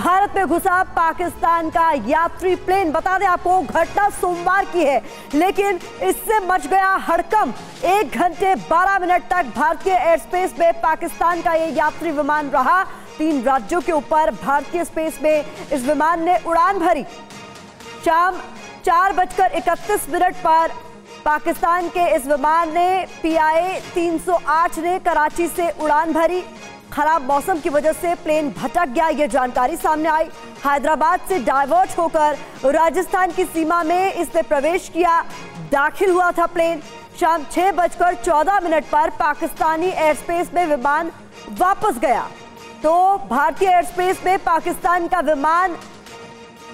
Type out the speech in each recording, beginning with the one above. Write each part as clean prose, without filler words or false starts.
भारत में घुसा पाकिस्तान का यात्री प्लेन। बता दें आपको, घटना सोमवार की है, लेकिन इससे मच गया हड़कंप। 1 घंटे 12 मिनट तक भारतीय एयर स्पेस में पाकिस्तान का ये यात्री विमान रहा। 3 राज्यों के ऊपर भारतीय स्पेस में इस विमान ने उड़ान भरी। शाम 4:31 पर पाकिस्तान के इस विमान ने PI 308 ने कराची से उड़ान भरी। खराब मौसम की वजह से प्लेन भटक गया, ये जानकारी सामने आई। हैदराबाद से डाइवर्ट होकर राजस्थान की सीमा में इसने प्रवेश किया, दाखिल हुआ था प्लेन। शाम 6:14 पर पाकिस्तानी एयर स्पेस में विमान वापस गया। तो भारतीय एयर स्पेस में पाकिस्तान का विमान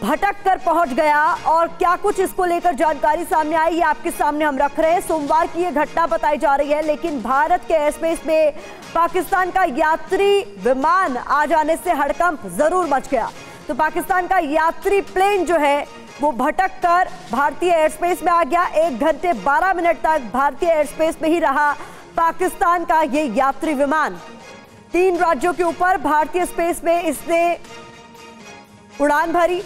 भटक कर पहुंच गया, और क्या कुछ इसको लेकर जानकारी सामने आई, ये आपके सामने हम रख रहे हैं। सोमवार की ये घटना बताई जा रही है, लेकिन भारत के एयर स्पेस में पाकिस्तान का यात्री विमान आ जाने से हड़कंप जरूर मच गया। तो पाकिस्तान का यात्री प्लेन जो है वो भटक कर भारतीय एयर स्पेस में आ गया। 1 घंटे 12 मिनट तक भारतीय एयर स्पेस में ही रहा पाकिस्तान का ये यात्री विमान। 3 राज्यों के ऊपर भारतीय स्पेस में इसने उड़ान भरी।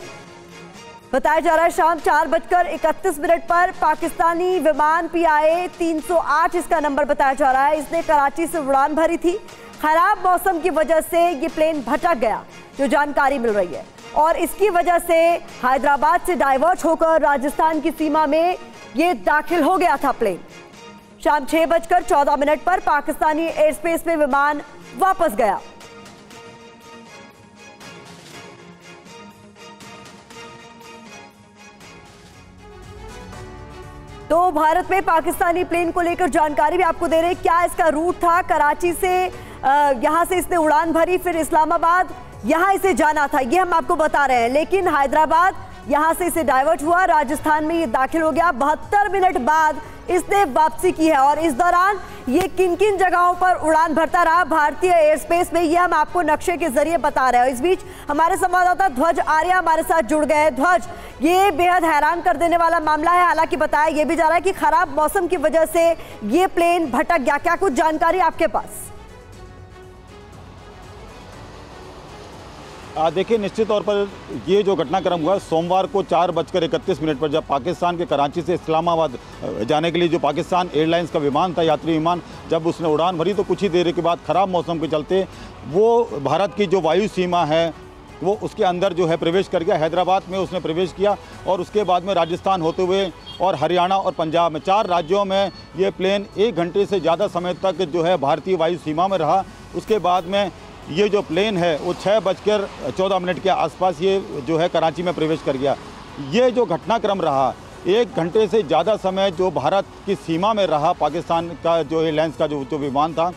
बताया जा रहा है शाम 4:31 पर पाकिस्तानी विमान PI 308 इसका नंबर बताया जा रहा है, इसने कराची से उड़ान भरी थी। खराब मौसम की वजह से ये प्लेन भटक गया, जो जानकारी मिल रही है, और इसकी वजह से हैदराबाद से डाइवर्ट होकर राजस्थान की सीमा में ये दाखिल हो गया था प्लेन। शाम 6:14 पर पाकिस्तानी एयर स्पेस में विमान वापस गया। तो भारत में पाकिस्तानी प्लेन को लेकर जानकारी भी आपको दे रहे हैं। क्या इसका रूट था? कराची से यहां से इसने उड़ान भरी, फिर इस्लामाबाद यहां इसे जाना था, ये हम आपको बता रहे हैं। लेकिन हैदराबाद यहां से इसे डाइवर्ट हुआ, राजस्थान में ये दाखिल हो गया। 72 मिनट बाद इसने वापसी की है, और इस दौरान ये किन किन जगहों पर उड़ान भरता रहा भारतीय एयर स्पेस में, ये हम आपको नक्शे के जरिए बता रहे हैं। इस बीच हमारे संवाददाता ध्वज आर्या हमारे साथ जुड़ गए हैं। ध्वज, ये बेहद हैरान कर देने वाला मामला है। हालांकि बताया ये भी जा रहा है कि खराब मौसम की वजह से ये प्लेन भटक गया। क्या कुछ जानकारी आपके पास? देखिए, निश्चित तौर पर ये जो घटनाक्रम हुआ सोमवार को 4:31 पर, जब पाकिस्तान के कराची से इस्लामाबाद जाने के लिए जो पाकिस्तान एयरलाइंस का विमान था, यात्री विमान, जब उसने उड़ान भरी तो कुछ ही देर के बाद ख़राब मौसम के चलते वो भारत की जो वायु सीमा है वो उसके अंदर जो है प्रवेश कर गया। हैदराबाद में उसने प्रवेश किया, और उसके बाद में राजस्थान होते हुए और हरियाणा और पंजाब में 4 राज्यों में ये प्लेन 1 घंटे से ज़्यादा समय तक जो है भारतीय वायु सीमा में रहा। उसके बाद में ये जो प्लेन है वो 6:14 के आसपास ये जो है कराची में प्रवेश कर गया। ये जो घटनाक्रम रहा, 1 घंटे से ज़्यादा समय जो भारत की सीमा में रहा पाकिस्तान का जो एयरलाइंस का जो विमान था,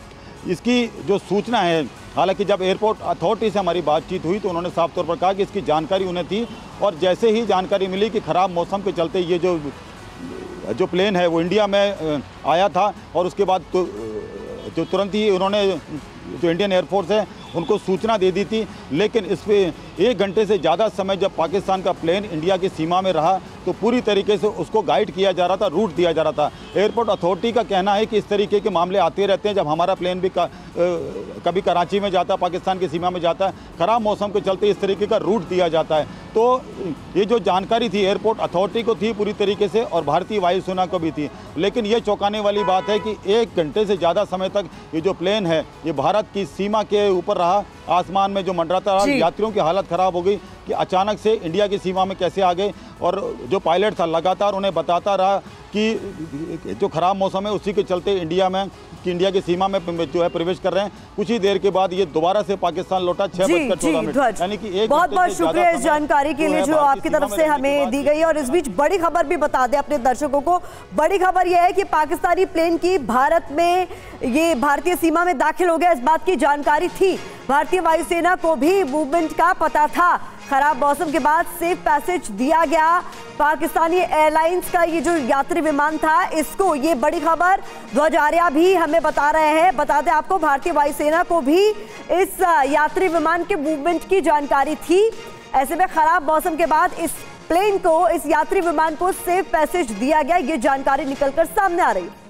इसकी जो सूचना है, हालांकि जब एयरपोर्ट अथॉरिटी से हमारी बातचीत हुई तो उन्होंने साफ तौर पर कहा कि इसकी जानकारी उन्हें थी, और जैसे ही जानकारी मिली कि ख़राब मौसम के चलते ये जो प्लेन है वो इंडिया में आया था, और उसके बाद तो तुरंत ही उन्होंने जो इंडियन एयरफोर्स है उनको सूचना दे दी थी। लेकिन इस पर 1 घंटे से ज़्यादा समय जब पाकिस्तान का प्लेन इंडिया की सीमा में रहा तो पूरी तरीके से उसको गाइड किया जा रहा था, रूट दिया जा रहा था। एयरपोर्ट अथॉरिटी का कहना है कि इस तरीके के मामले आते रहते हैं, जब हमारा प्लेन भी कभी कराची में जाता है, पाकिस्तान की सीमा में जाता है, ख़राब मौसम के चलते इस तरीके का रूट दिया जाता है। तो ये जो जानकारी थी एयरपोर्ट अथॉरिटी को थी पूरी तरीके से, और भारतीय वायुसेना को भी थी। लेकिन ये चौंकाने वाली बात है कि 1 घंटे से ज़्यादा समय तक ये जो प्लेन है ये भारत की सीमा के ऊपर रहा, आसमान में जो मंडराता रहा। यात्रियों की हालत ख़राब हो गई कि अचानक से इंडिया की सीमा में कैसे आ गए, और जो पायलट था लगातार उन्हें बताता रहा कि जो ख़राब मौसम है उसी के चलते इंडिया की सीमा में जो है प्रवेश कर रहे हैं। कुछ ही देर के बाद ये दोबारा से पाकिस्तान लौटा 6:14, यानी कि 1 बहुत बहुत शुक्रिया इस जानकारी के लिए जो आपकी तरफ से हमें दी गई। और इस बीच बड़ी खबर भी बता दें अपने दर्शकों को। बड़ी खबर यह है कि पाकिस्तानी प्लेन की भारत में ये भारतीय सीमा में दाखिल हो गया, इस बात की जानकारी थी। भारतीय वायुसेना को भी मूवमेंट का पता था। खराब मौसम के बाद सेफ पैसेज दिया गया। पाकिस्तानी एयरलाइंस का ये जो यात्री विमान था, इसको, ये बड़ी खबर ध्वज आर्या भी हमें बता रहे हैं। बता दें आपको, भारतीय वायुसेना को भी इस यात्री विमान के मूवमेंट की जानकारी थी। ऐसे में खराब मौसम के बाद इस प्लेन को, इस यात्री विमान को सेफ पैसेज दिया गया, ये जानकारी निकलकर सामने आ रही है।